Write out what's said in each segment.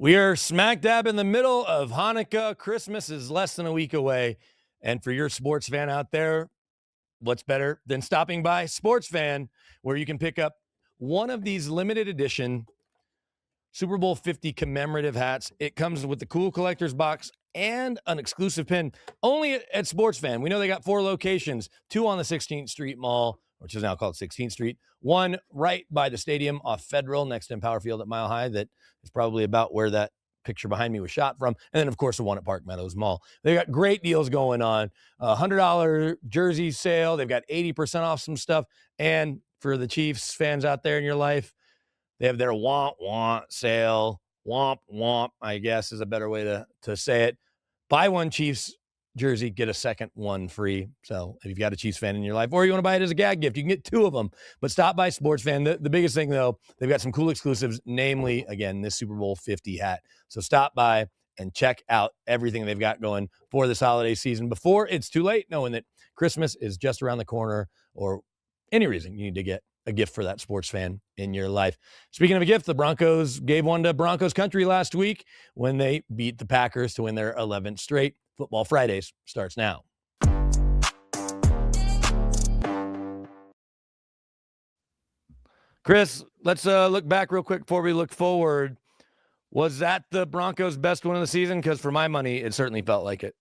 We are smack dab in the middle of Hanukkah. Christmas is less than a week away. And for your sports fan out there, what's better than stopping by Sports Fan, where you can pick up one of these limited edition Super Bowl 50 commemorative hats. It comes with the cool collector's box and an exclusive pin only at Sports Fan. We know they got 4 locations, 2 on the 16th Street Mall, which is now called 16th Street, 1 right by the stadium off Federal next to Empower Field at Mile High. That is probably about where that picture behind me was shot from. And then, of course, the one at Park Meadows Mall. They got great deals going on. $100 jersey sale. They've got 80% off some stuff. And for the Chiefs fans out there in your life, they have their womp sale. Womp, I guess is a better way to say it. Buy one Chiefs jersey, get a second one free. So if you've got a Chiefs fan in your life, or you want to buy it as a gag gift, you can get 2 of them. But stop by Sports Fan. The biggest thing, though, they've got some cool exclusives, namely, again, this Super Bowl 50 hat. So stop by and check out everything they've got going for this holiday season before it's too late, knowing that Christmas is just around the corner, or any reason you need to get a gift for that sports fan in your life. Speaking of a gift, the Broncos gave one to Broncos country last week when they beat the Packers to win their 11th straight. Football Fridays starts now. Chris, let's look back real quick before we look forward. Was that the Broncos' best win of the season? Because for my money, it certainly felt like it.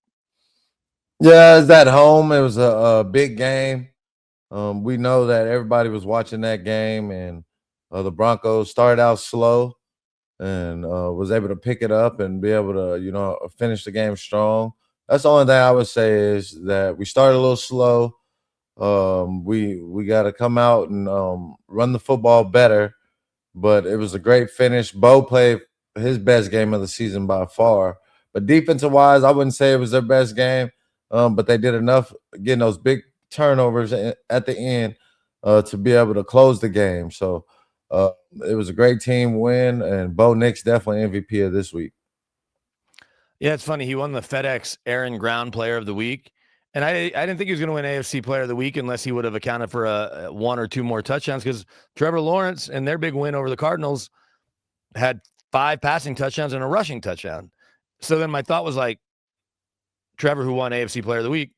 Yeah, it's at home. It was a big game. We know that everybody was watching that game, and the Broncos started out slow and was able to pick it up and be able to, finish the game strong. That's the only thing I would say is that we started a little slow. We got to come out and run the football better, but it was a great finish. Bo played his best game of the season by far, but defensive-wise, I wouldn't say it was their best game, but they did enough getting those big turnovers at the end to be able to close the game. So it was a great team win, and Bo Nix definitely MVP of this week. Yeah, it's funny. He won the FedEx Aaron Ground Player of the Week, and I didn't think he was going to win AFC Player of the Week unless he would have accounted for 1 or 2 more touchdowns, because Trevor Lawrence and their big win over the Cardinals had 5 passing touchdowns and a rushing touchdown. So then my thought was like, Trevor, who won AFC Player of the Week,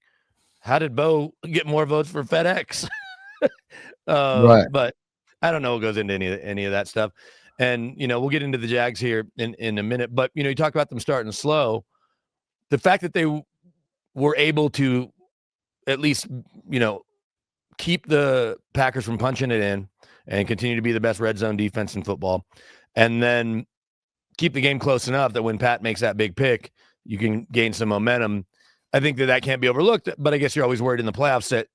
how did Bo get more votes for FedEx? Right. But I don't know what goes into any of that stuff. And, we'll get into the Jags here in a minute. But, you talk about them starting slow. The fact that they were able to at least, keep the Packers from punching it in and continue to be the best red zone defense in football, and then keep the game close enough that when Pat makes that big pick, you can gain some momentum. I think that can't be overlooked, but I guess you're always worried in the playoffs that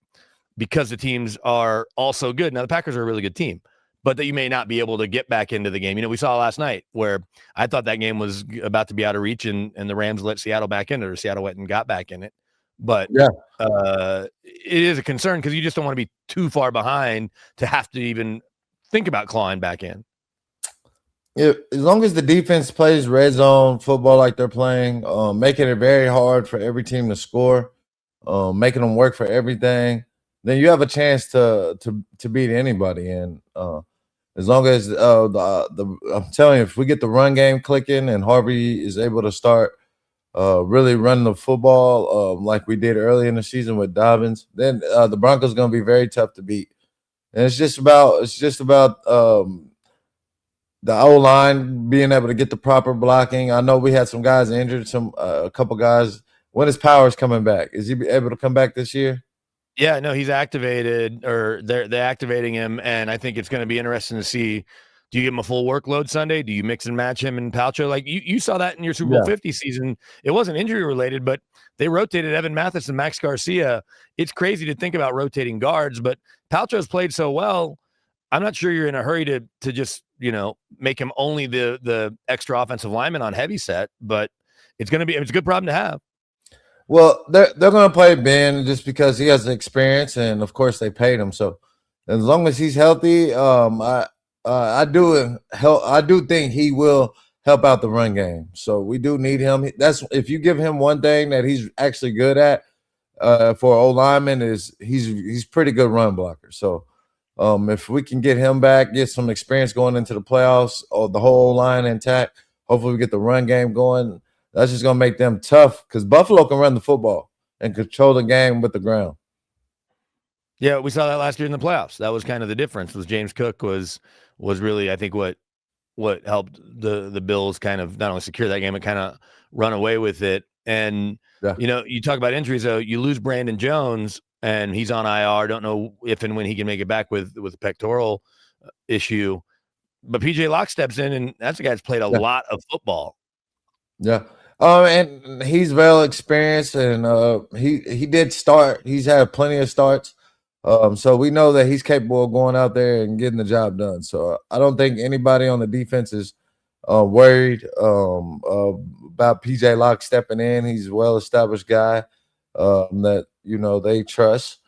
because the teams are also good. Now, the Packers are a really good team, but that you may not be able to get back into the game. We saw last night where I thought that game was about to be out of reach, and the Rams let Seattle back in it, or Seattle went and got back in it. But yeah, it is a concern because you just don't want to be too far behind to have to even think about clawing back in. Yeah, as long as the defense plays red zone football like they're playing, making it very hard for every team to score, making them work for everything, then you have a chance to beat anybody. And as long as I'm telling you, if we get the run game clicking and Harvey is able to start really running the football like we did early in the season with Dobbins, then the Broncos are going to be very tough to beat. And it's just about the O-line being able to get the proper blocking. I know we had some guys injured, a couple guys. When is Powers coming back? Is he able to come back this year? Yeah, no, he's activated, or they're activating him, and I think it's going to be interesting to see. Do you give him a full workload Sunday? Do you mix and match him and Palcho? Like you saw that in your Super Bowl 50 season. It wasn't injury related, but they rotated Evan Mathis and Max Garcia. It's crazy to think about rotating guards, but Palcho's played so well. I'm not sure you're in a hurry to just, make him only the extra offensive lineman on heavy set, but it's a good problem to have. Well, they're going to play Ben just because he has the experience, and of course they paid him. So as long as he's healthy, I do think he will help out the run game. So we do need him. That's if you give him one thing that he's actually good at for O lineman is he's pretty good run blocker. So if we can get him back, get some experience going into the playoffs, or the whole line intact, Hopefully we get the run game going. That's just going to make them tough because Buffalo can run the football and control the game with the ground. Yeah, we saw that last year in the playoffs. That was kind of the difference. Was James Cook was really, I think, what helped the Bills kind of not only secure that game, but kind of run away with it. And Yeah. you talk about injuries, though. You lose Brandon Jones, and he's on IR. Don't know if and when he can make it back with a pectoral issue. But PJ Locke steps in, and that's a guy that's played a lot of football. Yeah. And he's well experienced, and he did start. He's had plenty of starts. So we know that he's capable of going out there and getting the job done. So I don't think anybody on the defense is worried about PJ Locke stepping in. He's a well-established guy that they trust.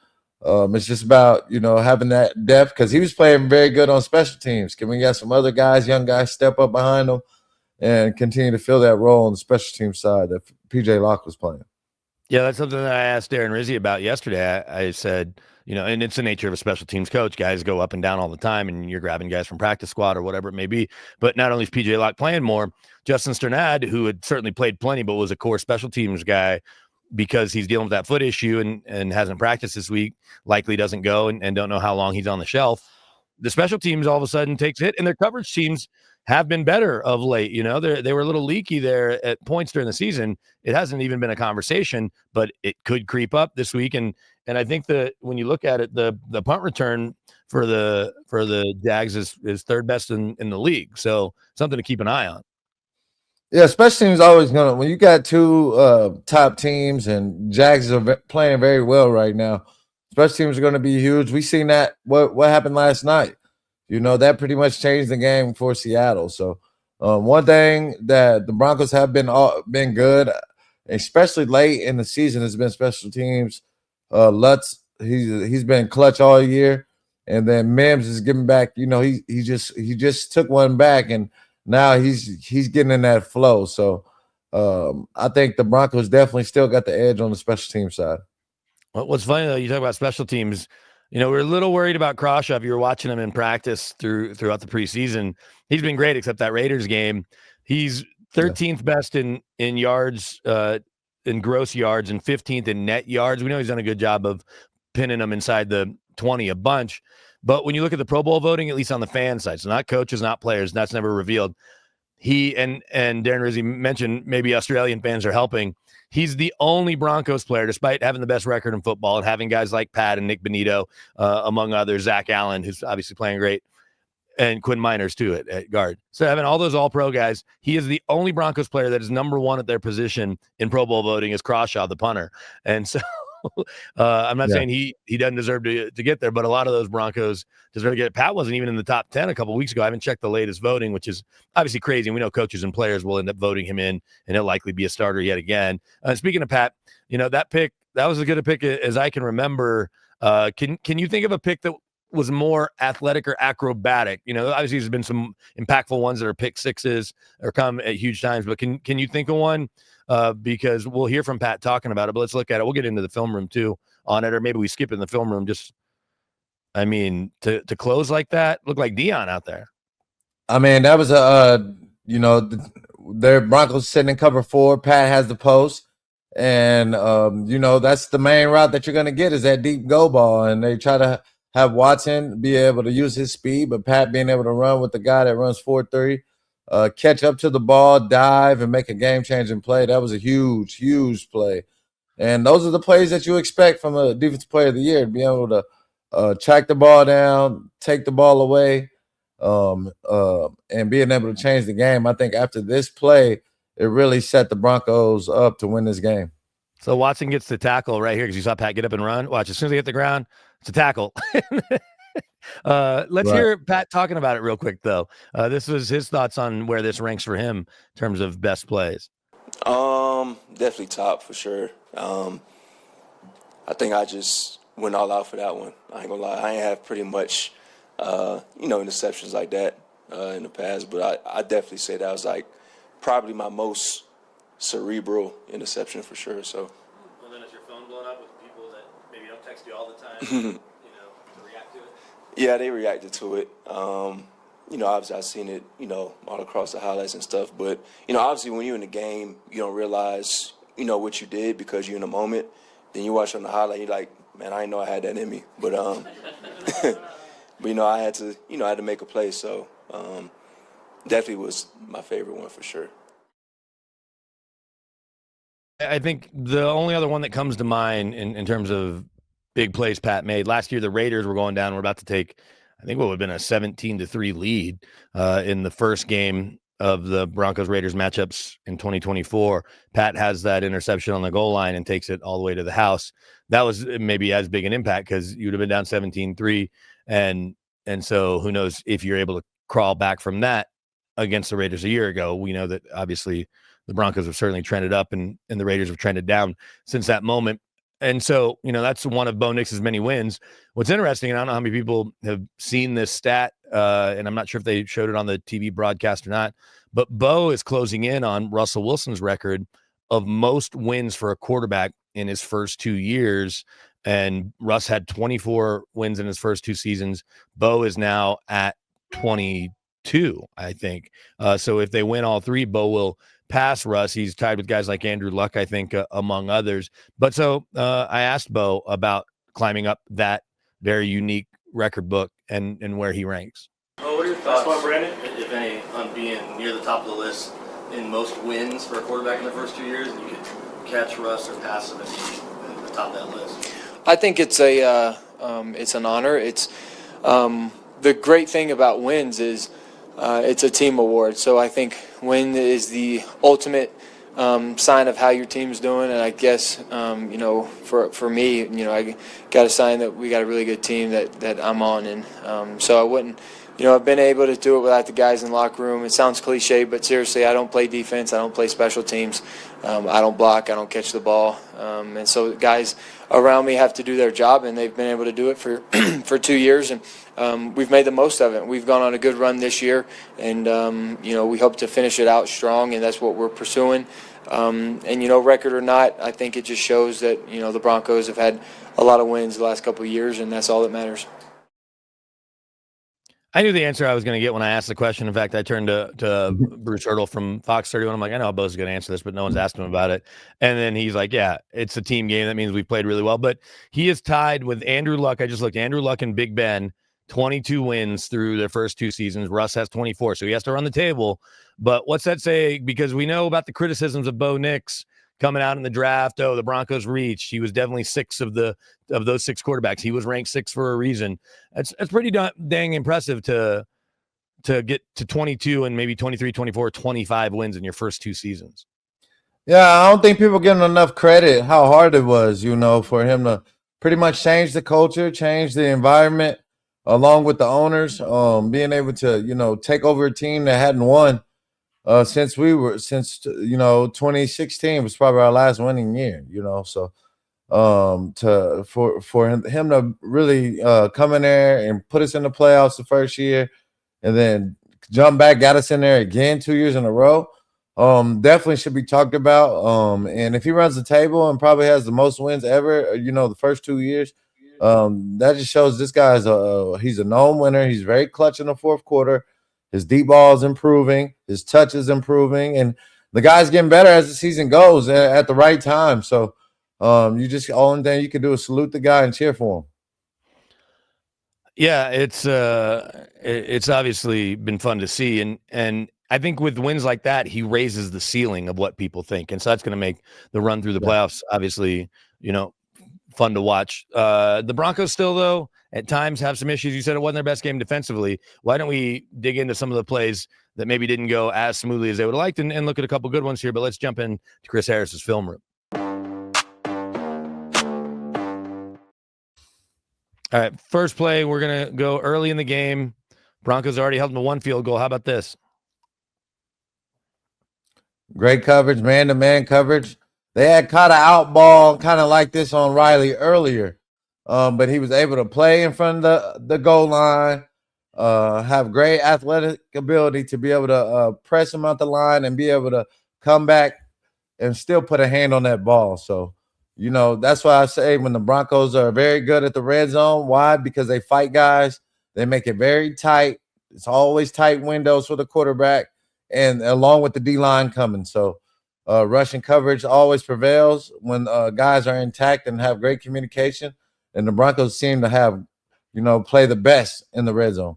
It's just about having that depth because he was playing very good on special teams. Can we get some other guys, young guys, step up behind him and continue to fill that role on the special team side that PJ Locke was playing? Yeah, that's something that I asked Darren Rizzi about yesterday. I said, and it's the nature of a special teams coach. Guys go up and down all the time, and you're grabbing guys from practice squad or whatever it may be. But not only is PJ Locke playing more, Justin Sternad, who had certainly played plenty, but was a core special teams guy because he's dealing with that foot issue and hasn't practiced this week, likely doesn't go and don't know how long he's on the shelf. The special teams all of a sudden takes hit, and their coverage teams have been better of late. They were a little leaky there at points during the season. It hasn't even been a conversation, but it could creep up this week. And I think that when you look at it, the punt return for the Jags is third best in the league. So something to keep an eye on. Yeah, special teams always gonna when you got two top teams and Jags are playing very well right now. Special teams are going to be huge. We seen that what happened last night. That pretty much changed the game for Seattle. So one thing that the Broncos have been good, especially late in the season, has been special teams. Lutz, he's been clutch all year, and then Mims is giving back. He just took one back, and now he's getting in that flow. So I think the Broncos definitely still got the edge on the special team side. What's funny though, you talk about special teams. We're a little worried about Crawshaw. If you were watching him in practice throughout the preseason, he's been great, except that Raiders game. He's 13th best in yards, in gross yards, and 15th in net yards. We know he's done a good job of pinning them inside the 20 a bunch. But when you look at the Pro Bowl voting, at least on the fan side, so not coaches, not players, that's never revealed. He and Darren Rizzi mentioned maybe Australian fans are helping. He's the only Broncos player, despite having the best record in football and having guys like Pat and Nick Bonito, among others, Zach Allen, who's obviously playing great, and Quinn Miners, too, at guard. So having all those all-pro guys, he is the only Broncos player that is number one at their position in Pro Bowl voting is Crawshaw, the punter. And so I'm not saying he doesn't deserve to get there, but a lot of those Broncos deserve to get it. Pat wasn't even in the top 10 a couple of weeks ago. I haven't checked the latest voting, which is obviously crazy. And we know coaches and players will end up voting him in, and he'll likely be a starter yet again. Speaking of Pat, that pick, that was as good a pick as I can remember. Can you think of a pick that was more athletic or acrobatic? Obviously there's been some impactful ones that are pick sixes or come at huge times, but can you think of one? Because we'll hear from Pat talking about it, but let's look at it. We'll get into the film room too on it, or maybe we skip in the film room. To close like that, look like Dion out there. I mean, that was their Broncos sitting in cover 4. Pat has the post, and that's the main route that you're going to get is that deep go ball, and they try to have Watson be able to use his speed, but Pat being able to run with the guy that runs 4.3. Catch up to the ball, dive, and make a game-changing play. That was a huge, huge play. And those are the plays that you expect from a defensive player of the year, to be able to track the ball down, take the ball away, and being able to change the game. I think after this play, it really set the Broncos up to win this game. So Watson gets the tackle right here because you saw Pat get up and run. Watch, as soon as they hit the ground, it's a tackle. Let's hear Pat talking about it real quick, though. This was his thoughts on where this ranks for him in terms of best plays. Definitely top for sure. I think I just went all out for that one. I ain't gonna lie. I ain't have pretty much, interceptions like that in the past, but I definitely say that was like probably my most cerebral interception for sure. So. Well, then is your phone blown up with people that maybe don't text you all the time? Yeah, they reacted to it. obviously I've seen it, all across the highlights and stuff. But, obviously when you're in the game, you don't realize, what you did because you're in the moment. Then you watch on the highlight, you're like, man, I didn't know I had that in me. But, but I had to make a play. So definitely was my favorite one for sure. I think the only other one that comes to mind in terms of big plays Pat made last year, the Raiders were going down. We're about to take, I think, what would have been a 17-3 lead in the first game of the Broncos-Raiders matchups in 2024. Pat has that interception on the goal line and takes it all the way to the house. That was maybe as big an impact because you'd have been down 17-3. And so who knows if you're able to crawl back from that against the Raiders a year ago. We know that obviously the Broncos have certainly trended up and the Raiders have trended down since that moment. And so, that's one of Bo Nix's many wins. What's interesting, and I don't know how many people have seen this stat, and I'm not sure if they showed it on the TV broadcast or not, but Bo is closing in on Russell Wilson's record of most wins for a quarterback in his first 2 years. And Russ had 24 wins in his first 2 seasons. Bo is now at 22, I think. So if they win all 3, Bo will pass Russ. He's tied with guys like Andrew Luck, I think, among others. But so I asked Bo about climbing up that very unique record book and where he ranks. Well, what are your thoughts, Brandon, if any, on being near the top of the list in most wins for a quarterback in the first 2 years, and you could catch Russ or pass him at the top of that list? I think it's an honor. It's the great thing about wins is it's a team award. So I think win is the ultimate sign of how your team's doing. And I guess, for me, I got a sign that we got a really good team that I'm on. And so I wouldn't, I've been able to do it without the guys in the locker room. It sounds cliche, but seriously, I don't play defense. I don't play special teams. I don't block. I don't catch the ball. And so guys around me have to do their job, and they've been able to do it for for 2 years. And we've made the most of it. We've gone on a good run this year, and, we hope to finish it out strong, and that's what we're pursuing. And, record or not, I think it just shows that, the Broncos have had a lot of wins the last couple of years, and that's all that matters. I knew the answer I was going to get when I asked the question. In fact, I turned to Bruce Hurdle from Fox 31. I'm like, I know Bo's going to answer this, but no one's asked him about it. And then he's like, yeah, it's a team game. That means we played really well. But he is tied with Andrew Luck. I just looked. Andrew Luck and Big Ben, 22 wins through their first 2 seasons. Russ has 24, so he has to run the table. But what's that say? Because we know about the criticisms of Bo Nix coming out in the draft. Oh, the Broncos reached. He was definitely 6 of those 6 quarterbacks. He was ranked 6 for a reason. That's pretty dang impressive to get to 22 and maybe 23, 24, 25 wins in your first 2 seasons. Yeah, I don't think people give him enough credit how hard it was, for him to pretty much change the culture, change the environment, along with the owners, being able to, take over a team that hadn't won since 2016 was probably our last winning year, so for him to really come in there and put us in the playoffs the first year and then jump back, got us in there again 2 years in a row, definitely should be talked about. And if he runs the table and probably has the most wins ever, the first 2 years, that just shows this guy he's a known winner. He's very clutch in the fourth quarter. His deep ball is improving. His touch is improving. And the guy's getting better as the season goes at the right time. So you just only thing you can do is salute the guy and cheer for him. Yeah, it's obviously been fun to see. And I think with wins like that, he raises the ceiling of what people think. And so that's going to make the run through the playoffs, obviously, fun to watch. The Broncos still, though, at times have some issues. You said it wasn't their best game defensively. Why don't we dig into some of the plays that maybe didn't go as smoothly as they would have liked and look at a couple good ones here? But let's jump in to Chris Harris's film room. All right, first play, we're going to go early in the game. Broncos already held them to 1 field goal. How about this? Great coverage, man-to-man coverage. They had caught an out ball kind of like this on Riley earlier. But he was able to play in front of the goal line, have great athletic ability to be able to press him out the line and be able to come back and still put a hand on that ball. So, that's why I say when the Broncos are very good at the red zone. Why? Because they fight guys. They make it very tight. It's always tight windows for the quarterback, and along with the D-line coming. So rushing coverage always prevails when guys are intact and have great communication. And the Broncos seem to have, play the best in the red zone.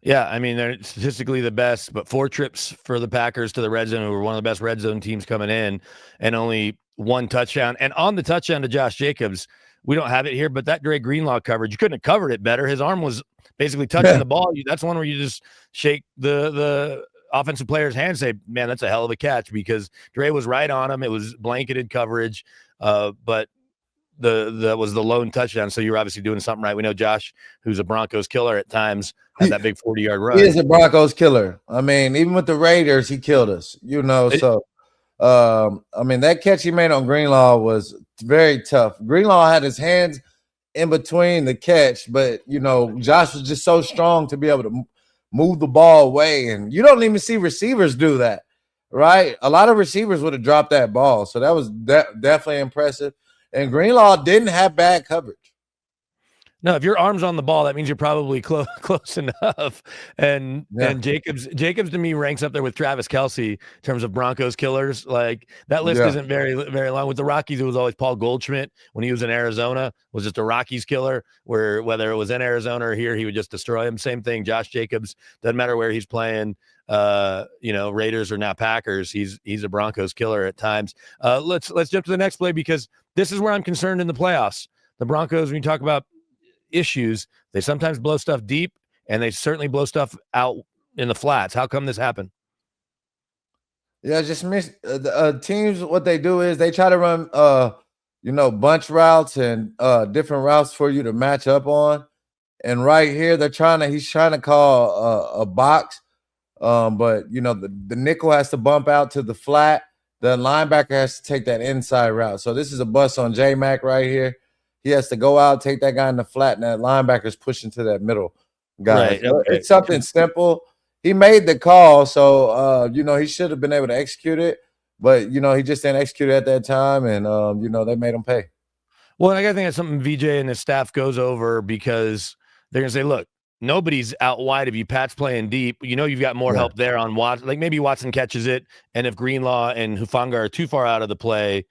Yeah, I mean, they're statistically the best, but 4 trips for the Packers to the red zone, who were one of the best red zone teams coming in, and only 1 touchdown. And on the touchdown to Josh Jacobs, we don't have it here, but that Dre Greenlaw coverage, you couldn't have covered it better. His arm was basically touching the ball. That's one where you just shake the offensive player's hand and say, man, that's a hell of a catch, because Dre was right on him. It was blanketed coverage, but that was the lone touchdown. So you're obviously doing something right. We know Josh, who's a Broncos killer at times, had that big 40-yard run. He is a Broncos killer. I mean, even with the Raiders, he killed us, So, I mean, that catch he made on Greenlaw was very tough. Greenlaw had his hands in between the catch, but, Josh was just so strong to be able to move the ball away. And you don't even see receivers do that, right? A lot of receivers would have dropped that ball. So that was definitely impressive. And Greenlaw didn't have bad coverage. No, if your arm's on the ball, that means you're probably close enough. And Jacobs to me ranks up there with Travis Kelce in terms of Broncos killers. Like, that list isn't very, very long. With the Rockies, it was always Paul Goldschmidt when he was in Arizona, was just a Rockies killer, where whether it was in Arizona or here, he would just destroy him. Same thing, Josh Jacobs, doesn't matter where he's playing, Raiders or now Packers, he's a Broncos killer at times. Let's jump to the next play, because this is where I'm concerned in the playoffs. The Broncos, when you talk about issues, they sometimes blow stuff deep, and they certainly blow stuff out in the flats. How come this happened? Yeah, just miss teams. What they do is they try to run bunch routes and different routes for you to match up on. And right here, he's trying to call a box, but the nickel has to bump out to the flat. The linebacker has to take that inside route. So this is a bust on J-Mac right here. He has to go out, take that guy in the flat, and that linebacker's pushing to that middle guy. Right. So it's something simple. He made the call, so he should have been able to execute it, but he just didn't execute it at that time, and they made him pay. Well, I gotta think that's something VJ and his staff goes over, because they're gonna say, look, nobody's out wide of you. Pat's playing deep. You've got more help there on Watson. Like, maybe Watson catches it, and if Greenlaw and Hufanga are too far out of the play,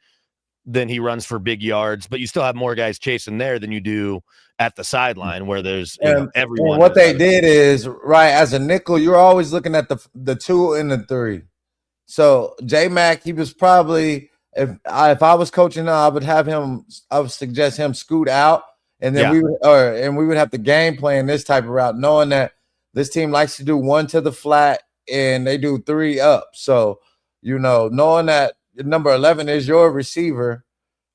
then he runs for big yards. But you still have more guys chasing there than you do at the sideline, where there's everyone. And what they did is, right, as a nickel, you're always looking at the 2 and the 3. So J-Mac, he was probably, if I was coaching now, I would suggest him scoot out. And then we would have to game plan this type of route, knowing that this team likes to do 1 to the flat and they do 3 up. So, knowing that number 11 is your receiver,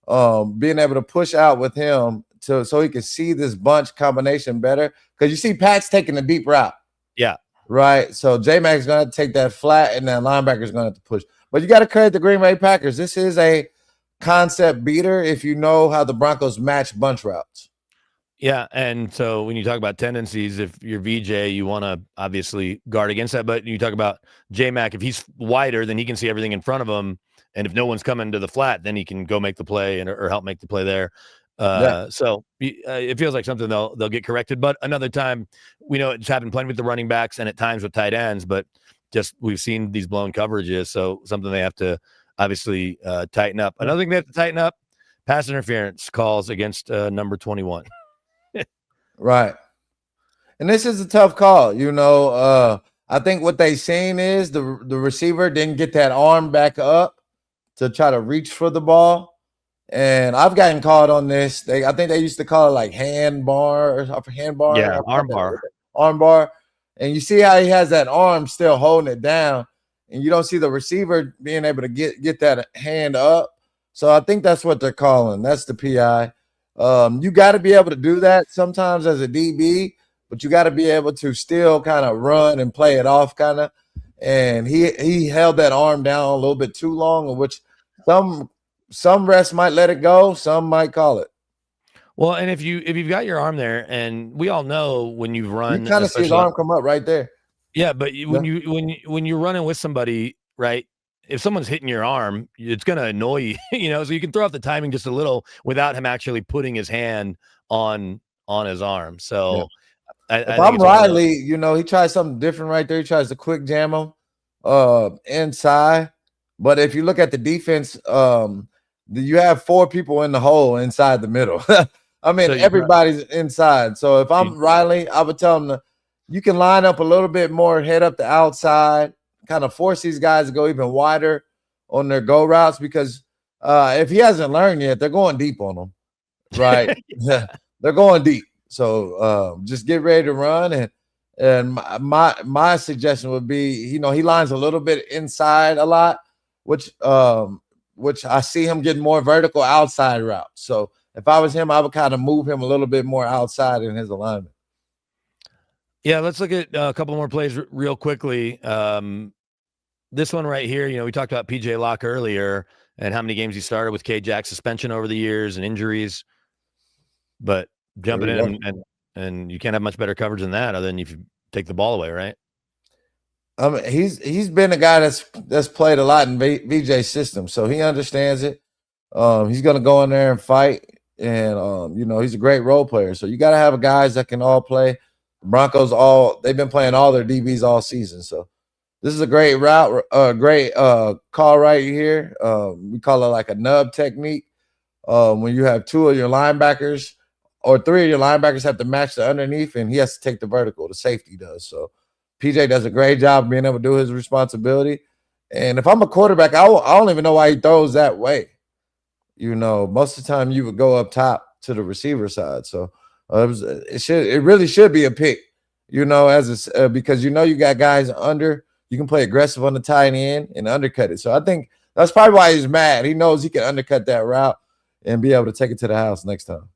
being able to push out with him so he can see this bunch combination better. Because you see Pat's taking the deep route. Yeah. Right. So J-Mac's going to have to take that flat, and then linebacker's going to have to push. But you got to credit the Green Bay Packers. This is a concept beater if you know how the Broncos match bunch routes. Yeah, and so when you talk about tendencies, if you're VJ, you want to obviously guard against that. But you talk about J-Mac, if he's wider, then he can see everything in front of him. And if no one's coming to the flat, then he can go make the play or help make the play there. So it feels like something they'll get corrected. But another time, we know it's happened plenty with the running backs and at times with tight ends. But just we've seen these blown coverages, so something they have to obviously tighten up. Another thing they have to tighten up: pass interference calls against number 21. Right. And this is a tough call. I think what they seen is the receiver didn't get that arm back up to try to reach for the ball. And I've gotten caught on this. I think they used to call it like hand bar or hand bar. Yeah, arm bar. Arm bar. And you see how he has that arm still holding it down, and you don't see the receiver being able to get that hand up. So I think that's what they're calling. That's the PI. You got to be able to do that sometimes as a DB, but you got to be able to still kind of run and play it off kind of. And he held that arm down a little bit too long, which some refs might let it go, some might call it. Well, and if you've got your arm there, and we all know when you've run, you kind of see his arm come up right there. Yeah, but when you're running with somebody, right? If someone's hitting your arm, it's going to annoy you, so you can throw off the timing just a little without him actually putting his hand on his arm. So I If think I'm it's one of those. Riley, he tries something different right there. He tries to quick jam him inside. But if you look at the defense, you have 4 people in the hole inside the middle. I mean, So everybody's inside. So if I'm Riley, I would tell him you can line up a little bit more, head up the outside, kind of force these guys to go even wider on their go routes, because if he hasn't learned yet, they're going deep on him, right? Yeah. They're going deep. So just get ready to run. And my suggestion would be, he lines a little bit inside a lot, which I see him getting more vertical outside routes. So if I was him, I would kind of move him a little bit more outside in his alignment. Yeah, let's look at a couple more plays real quickly. This one right here, we talked about PJ Locke earlier and how many games he started with K-Jack suspension over the years and injuries. But jumping in and you can't have much better coverage than that other than if you take the ball away, right? He's been a guy that's played a lot in VJ's system, so he understands it. He's going to go in there and fight, and he's a great role player. So you got to have guys that can all play. The Broncos they've been playing all their DBs all season, so this is a great route, great call right here. We call it like a nub technique. When you have 2 of your linebackers or 3 of your linebackers have to match the underneath, and he has to take the vertical. The safety does. So PJ does a great job of being able to do his responsibility. And if I'm a quarterback, I don't even know why he throws that way. Most of the time you would go up top to the receiver side. So it really should be a pick, because you got guys under. You can play aggressive on the tight end and undercut it. So I think that's probably why he's mad. He knows he can undercut that route and be able to take it to the house next time.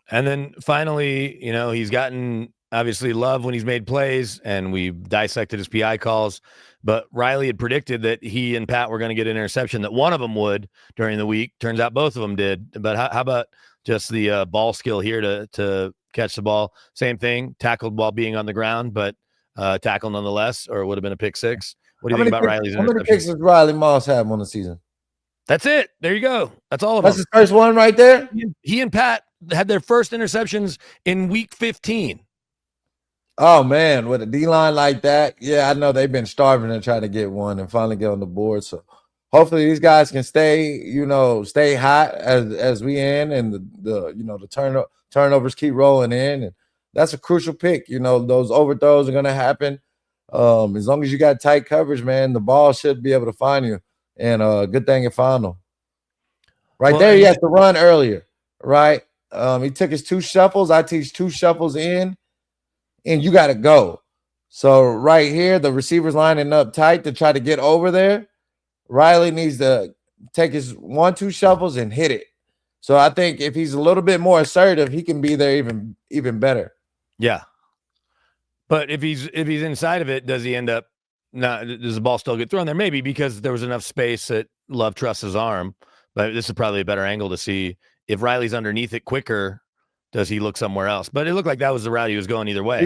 And then finally, he's gotten obviously love when he's made plays, and we dissected his PI calls. But Riley had predicted that he and Pat were going to get an interception, that one of them would during the week. Turns out both of them did. But how about just the ball skill here to catch the ball? Same thing, tackled while being on the ground, but tackle nonetheless, or it would have been a pick 6. What do you think about Riley's interception? How many picks does Riley Moss have on the season? That's it. There you go. That's all of them. That's his first one right there? He and Pat had their first interceptions in week 15. Oh, man, with a D-line like that, yeah, I know they've been starving to try to get one and finally get on the board. So hopefully these guys can stay hot as we end, and the turnovers keep rolling in. And that's a crucial pick. Those overthrows are going to happen. As long as you got tight coverage, man, the ball should be able to find you. And good thing it found him. There, he has to run earlier, right? He took his 2 shuffles. I teach 2 shuffles in, and you got to go. So right here, the receiver's lining up tight to try to get over there. Riley needs to take his 1-2 shuffles and hit it. So I think if he's a little bit more assertive, he can be there even better. Yeah. But if he's inside of it, does he end up does the ball still get thrown there? Maybe, because there was enough space that Love trusts his arm. But this is probably a better angle to see if Riley's underneath it quicker. Does he look somewhere else? But it looked like that was the route he was going either way. He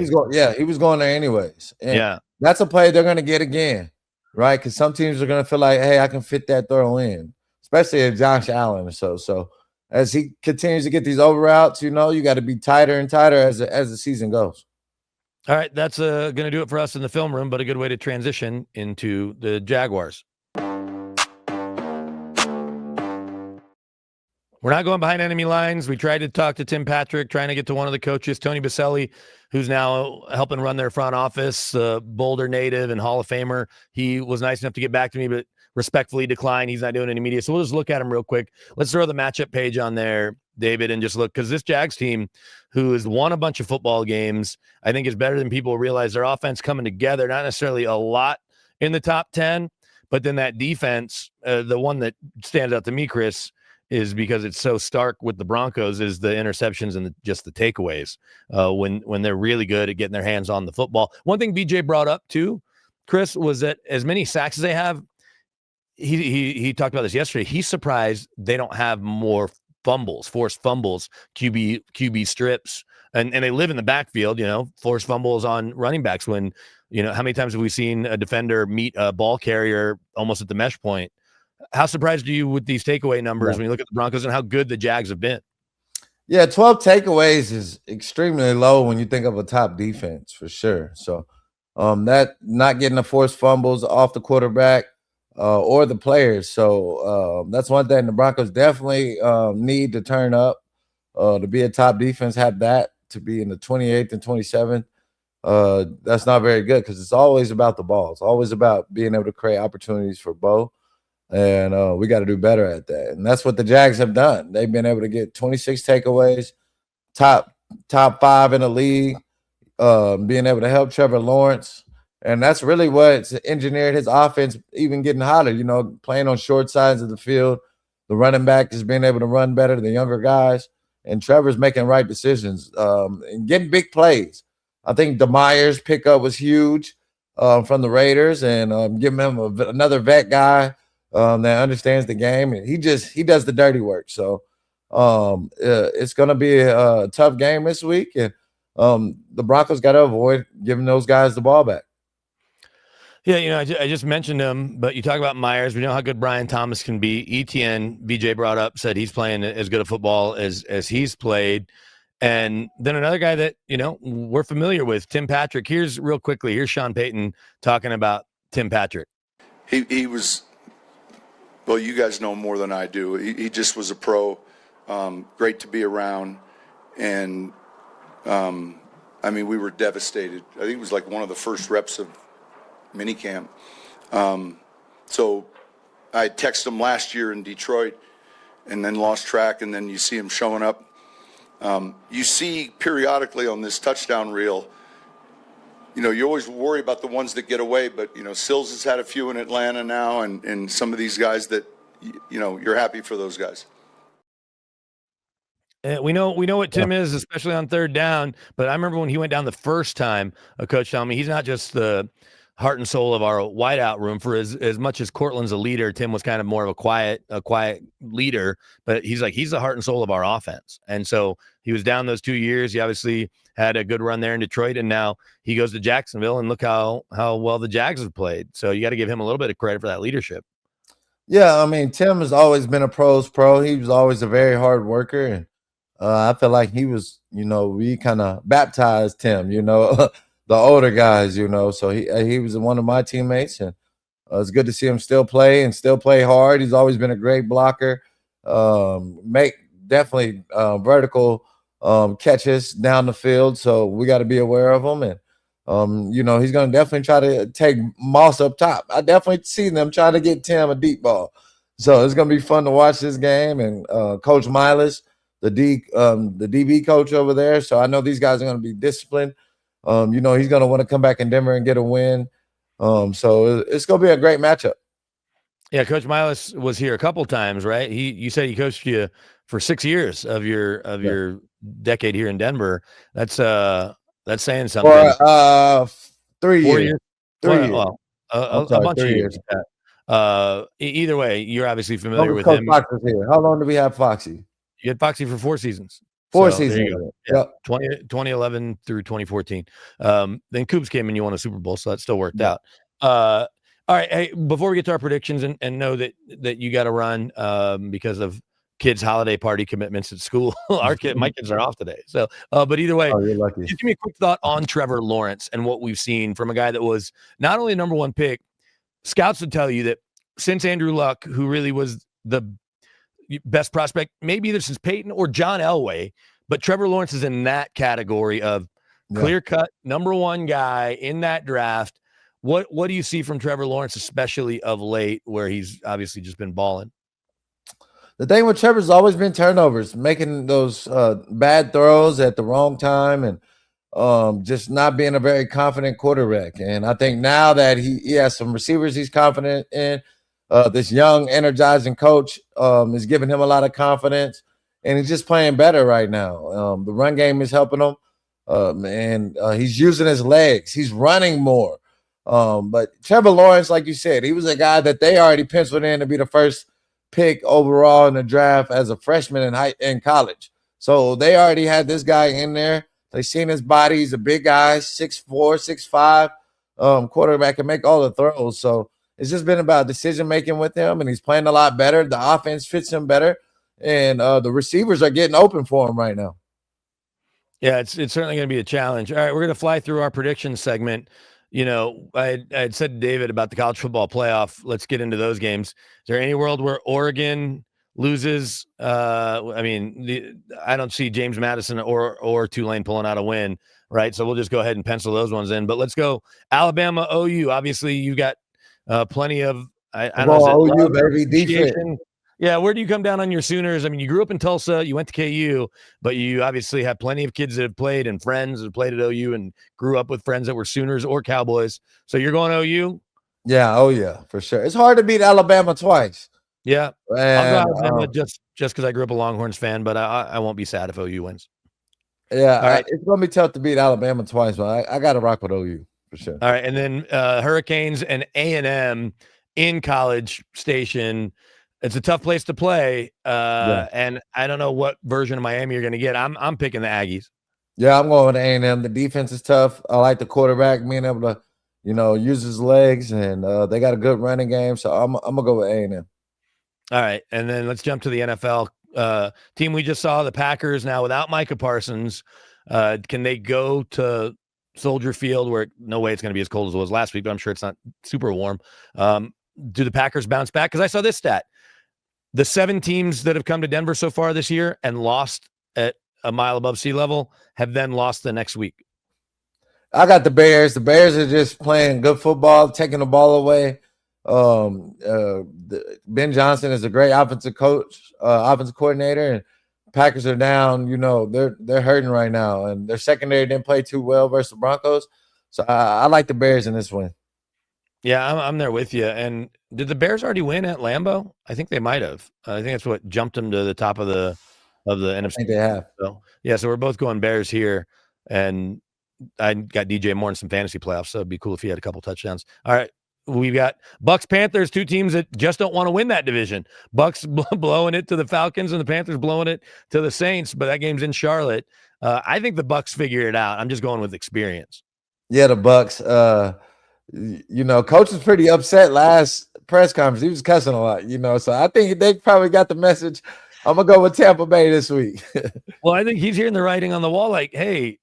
was going there anyways. And that's a play they're going to get again, right? Because some teams are going to feel like, hey, I can fit that throw in, especially if Josh Allen or so. So as he continues to get these over routes, you got to be tighter and tighter as the season goes. All right, that's going to do it for us in the film room, but a good way to transition into the Jaguars. We're not going behind enemy lines. We tried to talk to Tim Patrick, trying to get to one of the coaches, Tony Baselli, who's now helping run their front office, Boulder native and Hall of Famer. He was nice enough to get back to me, but respectfully declined. He's not doing any media. So we'll just look at him real quick. Let's throw the matchup page on there, David, and just look, because this Jags team, who has won a bunch of football games, I think is better than people realize. Their offense coming together, not necessarily a lot in the top 10, but then that defense, the one that stands out to me, Chris, is because it's so stark with the Broncos, is the interceptions and just the takeaways when they're really good at getting their hands on the football. One thing BJ brought up too, Chris, was that as many sacks as they have, he talked about this yesterday. He's surprised they don't have more forced fumbles, QB strips, and they live in the backfield, forced fumbles on running backs when, how many times have we seen a defender meet a ball carrier almost at the mesh point? How surprised are you with these takeaway numbers when you look at the Broncos and how good the Jags have been? Yeah, 12 takeaways is extremely low when you think of a top defense for sure. So that not getting the forced fumbles off the quarterback or the players. So that's one thing the Broncos definitely need to turn up to be a top defense, have that to be in the 28th and 27th. That's not very good because it's always about the ball. It's always about being able to create opportunities for Bo. And we got to do better at that. And that's what the Jags have done. They've been able to get 26 takeaways, top 5 in the league, being able to help Trevor Lawrence. And that's really what's engineered his offense even getting hotter, playing on short sides of the field. The running back is being able to run better than the younger guys. And Trevor's making right decisions and getting big plays. I think DeMeyer's pickup was huge from the Raiders and giving him another vet guy that understands the game, and he does the dirty work. So it's going to be a tough game this week, and the Broncos got to avoid giving those guys the ball back. Yeah, I just mentioned him, but you talk about Myers. We know how good Brian Thomas can be. ETN, BJ brought up, said he's playing as good a football as he's played. And then another guy that, we're familiar with, Tim Patrick. Here's Sean Payton talking about Tim Patrick. He was, well, you guys know more than I do. He just was a pro, great to be around. And, we were devastated. I think it was like one of the first reps of minicamp. So I texted him last year in Detroit and then lost track, and then you see him showing up. You see periodically on this touchdown reel, you always worry about the ones that get away, but, Sills has had a few in Atlanta now, and some of these guys that, you're happy for those guys. We know what Tim is, especially on third down, but I remember when he went down the first time, a coach told me he's not just the heart and soul of our wideout room. For as much as Cortland's a leader, Tim was kind of more of a quiet leader, but he's the heart and soul of our offense. And so he was down those 2 years. He obviously had a good run there in Detroit, and now he goes to Jacksonville, and look how well the Jags have played. So you got to give him a little bit of credit for that leadership. Yeah, Tim has always been a pro's pro. He was always a very hard worker, and I feel like he was, we kind of baptized Tim, the older guys, so he was one of my teammates, and it's good to see him still play hard. He's always been a great blocker, make definitely vertical catches down the field. So we got to be aware of him, and he's going to definitely try to take Moss up top. I definitely see them trying to get Tim a deep ball. So it's going to be fun to watch this game, and Coach Miles, the DB coach over there. So I know these guys are going to be disciplined. He's going to want to come back in Denver and get a win. So it's going to be a great matchup. Yeah, Coach Miles was here a couple times, right? You said he coached you for 6 years of your decade here in Denver. That's saying something. For 3 years. 4 years. 3 years. Well, a bunch of years. Either way, you're obviously familiar with him. Fox was here. How long do we have Foxy? You had Foxy for 4 seasons. 4 seasons. Yeah. 2011 through 2014. Then Coops came and you won a Super Bowl, so that still worked out. All right. Hey, before we get to our predictions and know that you got to run because of kids' holiday party commitments at school. My kids are off today. So, but either way, you're lucky. Just give me a quick thought on Trevor Lawrence and what we've seen from a guy that was not only a number 1 pick. Scouts would tell you that since Andrew Luck, who really was the best prospect, maybe either since Peyton or John Elway, but Trevor Lawrence is in that category of clear-cut number 1 guy in that draft. What do you see from Trevor Lawrence, especially of late, where he's obviously just been balling? The thing with Trevor's always been turnovers, making those bad throws at the wrong time, and just not being a very confident quarterback. And I think now that he has some receivers he's confident in, this young, energizing coach is giving him a lot of confidence, and he's just playing better right now. The run game is helping him, and he's using his legs. He's running more. But Trevor Lawrence, like you said, he was a guy that they already penciled in to be the first pick overall in the draft as a freshman in college. So they already had this guy in there. They seen his body. He's a big guy, 6'4", 6'5", quarterback, can make all the throws. So it's just been about decision-making with him, and he's playing a lot better. The offense fits him better. and the receivers are getting open for him right now. Yeah, it's certainly going to be a challenge. All right, we're going to fly through our predictions segment. You know, I had said to David about the college football playoff. Let's get into those games. Is there any world where Oregon loses? I mean, I don't see James Madison or Tulane pulling out a win, right? So we'll just go ahead and pencil those ones in. But let's go Alabama, OU. Obviously, you got plenty of I don't know, is it OU, love, baby, defense. appreciation? Yeah, where do you come down on your Sooners? I mean, you grew up in Tulsa, you went to KU, but you obviously have plenty of kids that have played and friends that have played at OU and grew up with friends that were Sooners or Cowboys. So you're going OU? Yeah, oh yeah, for sure. It's hard to beat Alabama twice. Yeah. And, I'll go Alabama just because I grew up a Longhorns fan, but I won't be sad if OU wins. Yeah, all right. It's going to be tough to beat Alabama twice, but I got to rock with OU for sure. All right, and then Hurricanes and A&M in College Station. It's a tough place to play, and I don't know what version of Miami you're going to get. I'm picking the Aggies. Yeah, I'm going with A&M. The defense is tough. I like the quarterback being able to, use his legs, and they got a good running game. So I'm gonna go with A&M. All right, and then let's jump to the NFL team we just saw, the Packers. Now without Micah Parsons, can they go to Soldier Field, where no way it's going to be as cold as it was last week, but I'm sure it's not super warm? Do the Packers bounce back? Because I saw this stat. The 7 teams that have come to Denver so far this year and lost at a mile above sea level have then lost the next week. I got the Bears. The Bears are just playing good football, taking the ball away. Ben Johnson is a great offensive coach, offensive coordinator, and Packers are down. They're hurting right now, and their secondary didn't play too well versus the Broncos. So I like the Bears in this win. Yeah, I'm there with you. And did the Bears already win at Lambeau? I think they might have. I think that's what jumped them to the top of the NFC. I think they have. So yeah, so we're both going Bears here, and I got DJ Moore in some fantasy playoffs, so it'd be cool if he had a couple touchdowns. All right, we've got Bucks Panthers, 2 teams that just don't want to win that division. Bucks blowing it to the Falcons, and the Panthers blowing it to the Saints. But that game's in Charlotte. I think the Bucks figure it out. I'm just going with experience. Yeah, the Bucks. Coach was pretty upset last press conference. He was cussing a lot, so I think they probably got the message. I'm going to go with Tampa Bay this week. Well, I think he's hearing the writing on the wall, like, hey,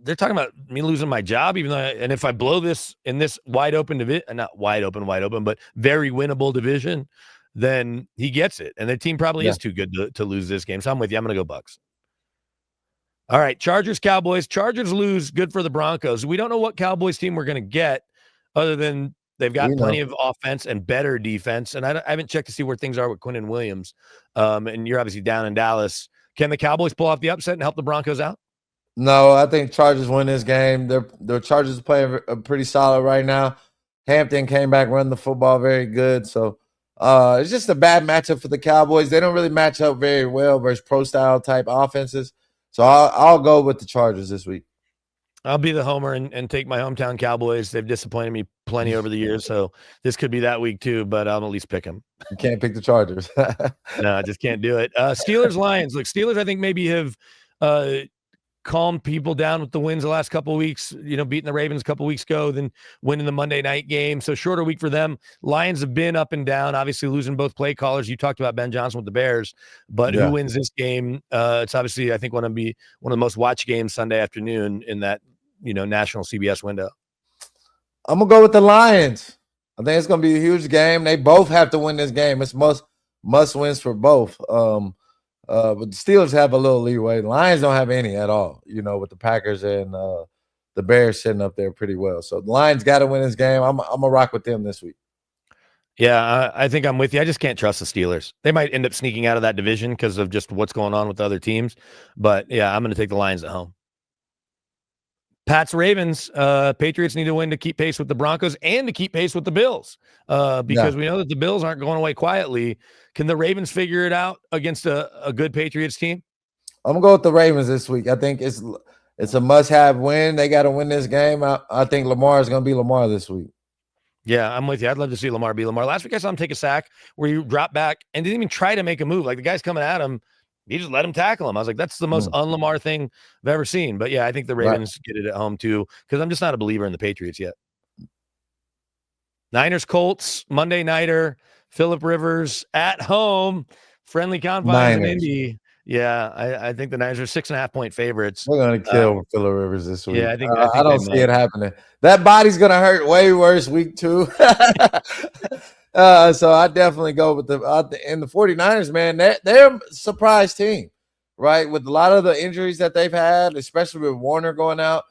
they're talking about me losing my job, even though, and if I blow this in this wide open division, not wide open, but very winnable division, then he gets it. And the team probably is too good to lose this game. So I'm with you. I'm going to go Bucks. All right, Chargers, Cowboys. Chargers lose, good for the Broncos. We don't know what Cowboys team we're going to get other than they've got plenty of offense and better defense. And I haven't checked to see where things are with Quinnen Williams. And you're obviously down in Dallas. Can the Cowboys pull off the upset and help the Broncos out? No, I think Chargers win this game. The Chargers are playing pretty solid right now. Hampton came back running the football very good. So it's just a bad matchup for the Cowboys. They don't really match up very well versus pro-style type offenses. So I'll go with the Chargers this week. I'll be the homer and take my hometown Cowboys. They've disappointed me plenty over the years, so this could be that week too, but I'll at least pick them. You can't pick the Chargers. No, I just can't do it. Steelers, Lions. Look, Steelers I think maybe have calmed people down with the wins the last couple of weeks, beating the Ravens a couple of weeks ago, then winning the Monday night game. So shorter week for them. Lions have been up and down, obviously losing both play callers. You talked about Ben Johnson with the Bears, but who wins this game? It's obviously, I think, one of the most watched games Sunday afternoon in that, national CBS window. I'm going to go with the Lions. I think it's going to be a huge game. They both have to win this game. It's must wins for both. But the Steelers have a little leeway. The Lions don't have any at all, with the Packers and the Bears sitting up there pretty well. So the Lions got to win this game. I'm going to rock with them this week. Yeah, I think I'm with you. I just can't trust the Steelers. They might end up sneaking out of that division because of just what's going on with the other teams. But, yeah, I'm going to take the Lions at home. Pats, Ravens, Patriots need to win to keep pace with the Broncos and to keep pace with the Bills because we know that the Bills aren't going away quietly. Can the Ravens figure it out against a good Patriots team? I'm going to go with the Ravens this week. I think it's a must-have win. They got to win this game. I think Lamar is going to be Lamar this week. Yeah, I'm with you. I'd love to see Lamar be Lamar. Last week I saw him take a sack where he dropped back and didn't even try to make a move. Like the guy's coming at him. He just let him tackle him. I was like, that's the most un-Lamar thing I've ever seen. But, yeah, I think the Ravens get it at home, too, because I'm just not a believer in the Patriots yet. Niners, Colts, Monday Nighter, Phillip Rivers at home. friendly confines in Niners. Indy. Yeah, I think the Niners are 6.5-point favorites. We're gonna kill Phillip Rivers this week. Yeah, I think I they don't see might. it happening. That body's gonna hurt way worse week 2. So I definitely go with the 49ers, man. They're a surprise team, right? With a lot of the injuries that they've had, especially with Warner going out.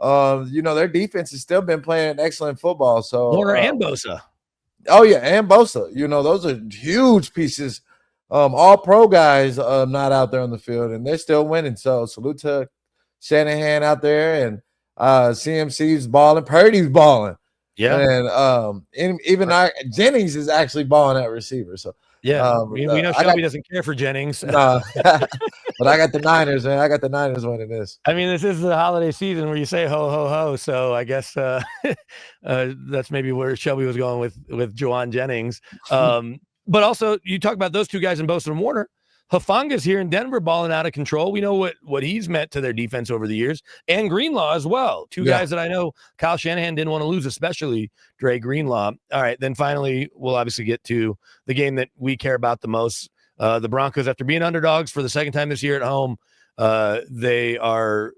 Their defense has still been playing excellent football. So Warner and Bosa. Oh yeah, and Bosa. Those are huge pieces. All pro guys not out there on the field, and they're still winning. So salute to Shanahan out there, and CMC's balling, Purdy's balling. Yeah, and even Jennings is actually balling at receiver. So yeah, we know Shelby doesn't care for Jennings. No, but I got the Niners, man. I got the Niners winning this. I mean, this is the holiday season where you say ho ho ho. So I guess that's maybe where Shelby was going with Juwan Jennings. But also, you talk about those two guys in Bosa and Warner. Hufanga's here in Denver balling out of control. We know what he's meant to their defense over the years. And Greenlaw as well. Two guys that I know Kyle Shanahan didn't want to lose, especially Dre Greenlaw. All right, then finally, we'll obviously get to the game that we care about the most. The Broncos, after being underdogs for the second time this year at home, they are a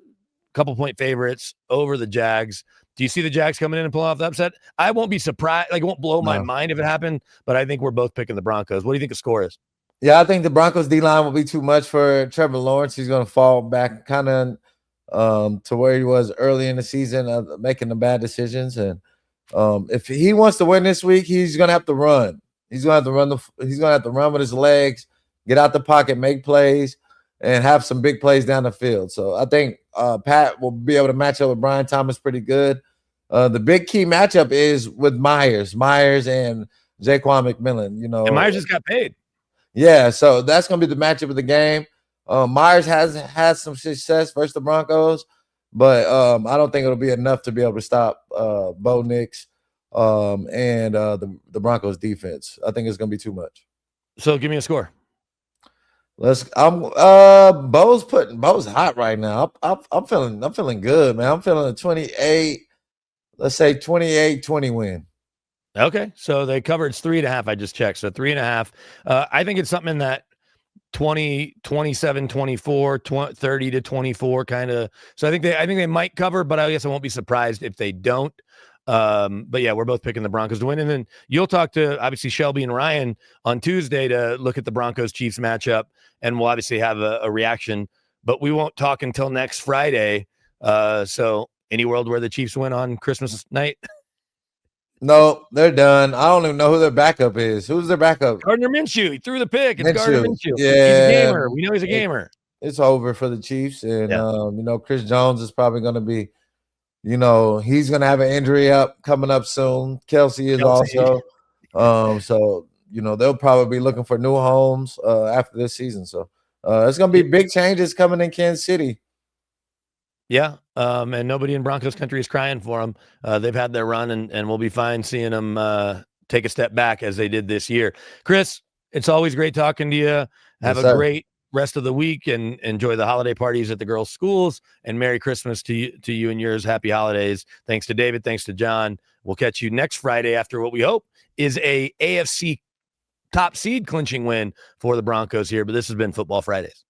couple-point favorites over the Jags. Do you see the Jags coming in and pulling off the upset? I won't be surprised. Like, it won't blow my mind if it happened, but I think we're both picking the Broncos. What do you think the score is? Yeah, I think the Broncos D-line will be too much for Trevor Lawrence. He's going to fall back kind of to where he was early in the season, making the bad decisions. And if he wants to win this week, he's going to have to run. He's going to have to run with his legs, get out the pocket, make plays, and have some big plays down the field. So I think Pat will be able to match up with Brian Thomas pretty good. The big key matchup is with Myers and Jaquan McMillan. And Myers just got paid. Yeah, so that's going to be the matchup of the game. Myers has had some success versus the Broncos, but I don't think it'll be enough to be able to stop Bo Nix and the Broncos defense. I think it's going to be too much. So give me a score. Bo's hot right now. I'm feeling good, man. I'm feeling a 28. Let's say 28-20 win. Okay, so they covered 3.5. I just checked. So 3.5. I think it's something in that 20, 27, 24, 30 to 24 kind of. So I think they might cover, but I guess I won't be surprised if they don't. But yeah, we're both picking the Broncos to win. And then you'll talk to obviously Shelby and Ryan on Tuesday to look at the Broncos Chiefs matchup, and we'll obviously have a reaction, but we won't talk until next Friday. So any world where the Chiefs win on Christmas night? No, they're done. I don't even know who their backup is. Who's their backup? Gardner Minshew. He threw the pick. It's Gardner Minshew. Yeah. He's a gamer. We know he's a gamer. It's over for the Chiefs. And, Chris Jones is probably going to be, he's going to have an injury coming up soon. Kelsey is also. So, they'll probably be looking for new homes after this season. So it's going to be big changes coming in Kansas City. Yeah, and nobody in Broncos country is crying for them. They've had their run, and we'll be fine seeing them take a step back as they did this year. Chris, it's always great talking to you. Have a great rest of the week, and enjoy the holiday parties at the girls' schools, and Merry Christmas to you and yours. Happy holidays. Thanks to David. Thanks to John. We'll catch you next Friday after what we hope is a AFC top seed clinching win for the Broncos here. But this has been Football Fridays.